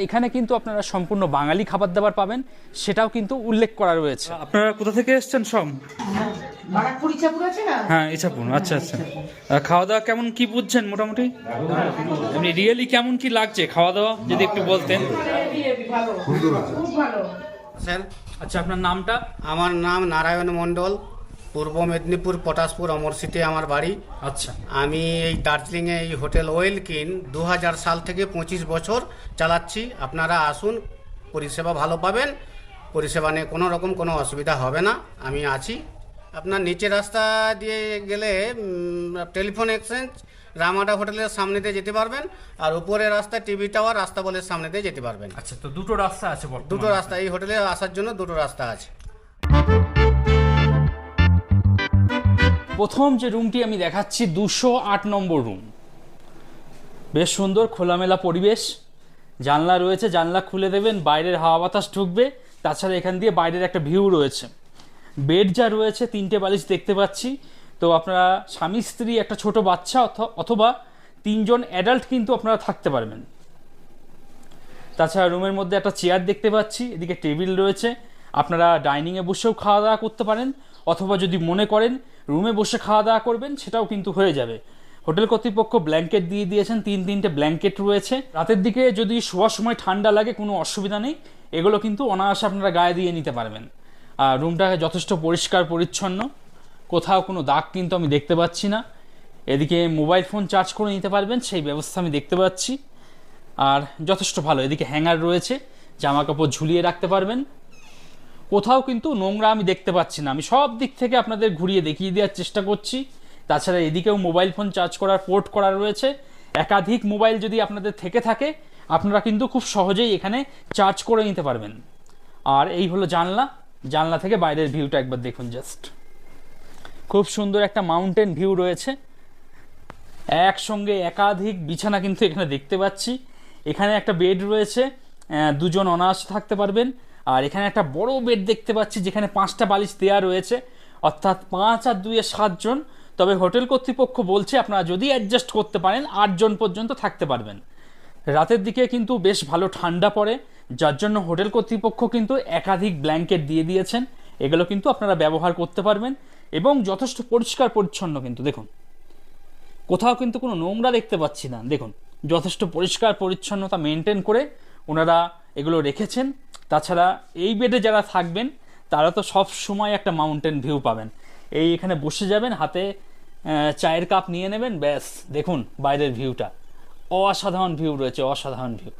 এখানে কিন্তু আপনারা সম্পূর্ণ বাঙালি খাবার দাবার পাবেন, সেটাও কিন্তু উল্লেখ করা রয়েছে। আপনারা কোথা থেকে এসেছেন সব? বারাকপুর ইচ্ছাপুর আছে না? হ্যাঁ, ইচ্ছাপুর। আচ্ছা আচ্ছা। খাওয়া দাওয়া কেমন কি বুঝছেন মোটামুটি? এমনি রিয়েলি কেমন কি লাগছে খাওয়া দাওয়া যদি একটু বলতেন। ভালো, খুব ভালো। স্যার, আচ্ছা, আপনার নামটা? আমার নাম নারায়ণ মণ্ডল, পূর্ব মেদিনীপুর পটাশপুর অমরসিতে আমার বাড়ি। আচ্ছা, আমি এই দার্জিলিংয়ে এই হোটেল ওয়েলকিন 2000 সাল থেকে 25 বছর চালাচ্ছি। আপনারা আসুন, পরিষেবা ভালো পাবেন, পরিষেবা নিয়ে কোনো রকম কোনো অসুবিধা হবে না। আমি আছি। আপনার নিচের রাস্তা দিয়ে গেলে টেলিফোন এক্সচেঞ্জ রামাডা হোটেলের সামনে দিয়ে যেতে পারবেন, আর উপরের রাস্তা টিভি টাওয়ার রাস্তা বলে সামনে দিয়ে যেতে পারবেন। আচ্ছা, তো দুটো রাস্তা আছে বর্তমানে? দুটো রাস্তা, এই হোটেলে আসার জন্য দুটো রাস্তা আছে। প্রথম যে রুমটি আমি দেখাচ্ছি 208 নম্বর রুম। বেশ সুন্দর খোলামেলা পরিবেশ, জানলা রয়েছে, জানলা খুলে দেবেন, বাইরের হাওয়া বাতাস ঢুকবে। তাছাড়া এখান দিয়ে বাইরের একটা ভিউ রয়েছে। বেড যা রয়েছে 3টে বালিশ দেখতে পাচ্ছি। তো আপনারা স্বামী স্ত্রী একটা ছোট বাচ্চা অথবা 3 জন অ্যাডাল্ট কিন্তু আপনারা থাকতে পারবেন। তাছাড়া রুমের মধ্যে একটা চেয়ার দেখতে পাচ্ছি, এদিকে টেবিল রয়েছে। আপনারা ডাইনিংয়ে বসেও খাওয়া দাওয়া করতে পারেন, অথবা যদি মনে করেন রুমে বসে খাওয়া দাওয়া করবেন সেটাও কিন্তু হয়ে যাবে। হোটেল কর্তৃপক্ষ ব্ল্যাঙ্কেট দিয়ে দিয়েছেন, 3-3টে ব্ল্যাঙ্কেট রয়েছে। রাতের দিকে যদি শোয়ার সময় ঠান্ডা লাগে কোনো অসুবিধা নেই, এগুলো কিন্তু অনায়াসে আপনারা গায়ে দিয়ে নিতে পারবেন। আর রুমটা যথেষ্ট পরিষ্কার পরিচ্ছন্ন, কোথাও কোনো দাগ কিন্তু আমি দেখতে পাচ্ছি না। এদিকে মোবাইল ফোন চার্জ করে নিতে পারবেন সেই ব্যবস্থা আমি দেখতে পাচ্ছি। আর যথেষ্ট ভালো, এদিকে হ্যাঙ্গার রয়েছে, জামা কাপড় ঝুলিয়ে রাখতে পারবেন। কোথাও কিন্তু নোংরা আমি দেখতে পাচ্ছি না। আমি সব দিক থেকে আপনাদের ঘুরিয়ে দেখিয়ে দেওয়ার চেষ্টা করছি। তাছাড়া এদিকেও মোবাইল ফোন চার্জ করার পোর্ট করা রয়েছে। একাধিক মোবাইল যদি আপনাদের থেকে থাকে আপনারা কিন্তু খুব সহজেই এখানে চার্জ করে নিতে পারবেন। আর এই হলো জানলা, জানলা থেকে বাইরের ভিউটা একবার দেখুন। জাস্ট খুব সুন্দর একটা মাউন্টেন ভিউ রয়েছে। একসঙ্গে একাধিক বিছানা কিন্তু এখানে দেখতে পাচ্ছি। এখানে একটা বেড রয়েছে, 2 জন অনায়াসে থাকতে পারবেন। আর এখানে একটা বড় বেড দেখতে পাচ্ছি যেখানে 5টা বালিশ দেওয়া রয়েছে, অর্থাৎ 5 আর 2 7 জন। তবে হোটেল কর্তৃপক্ষ বলছে আপনারা যদি অ্যাডজাস্ট করতে পারেন 8 জন পর্যন্ত থাকতে পারবেন। রাতের দিকে কিন্তু বেশ ভালো ঠান্ডা পড়ে, যার জন্য হোটেল কর্তৃপক্ষ কিন্তু একাধিক ব্ল্যাঙ্কেট দিয়ে দিয়েছেন। এগুলো কিন্তু আপনারা ব্যবহার করতে পারবেন এবং যথেষ্ট পরিষ্কার পরিচ্ছন্ন। কিন্তু দেখুন, কোথাও কিন্তু কোনো নোংরা দেখতে পাচ্ছি না। দেখুন, যথেষ্ট পরিষ্কার পরিচ্ছন্নতা মেনটেন করে ওনারা এগুলো রেখেছেন। তাছাড়া এই বেডে যারা থাকবেন তারা তো সব সময় একটা মাউন্টেন ভিউ পাবেন। এখানে বসে যাবেন, হাতে চায়ের কাপ নিয়ে নেবেন, ব্যাস দেখুন বাইরের ভিউটা। অসাধারণ ভিউ রয়েছে, অসাধারণ ভিউ।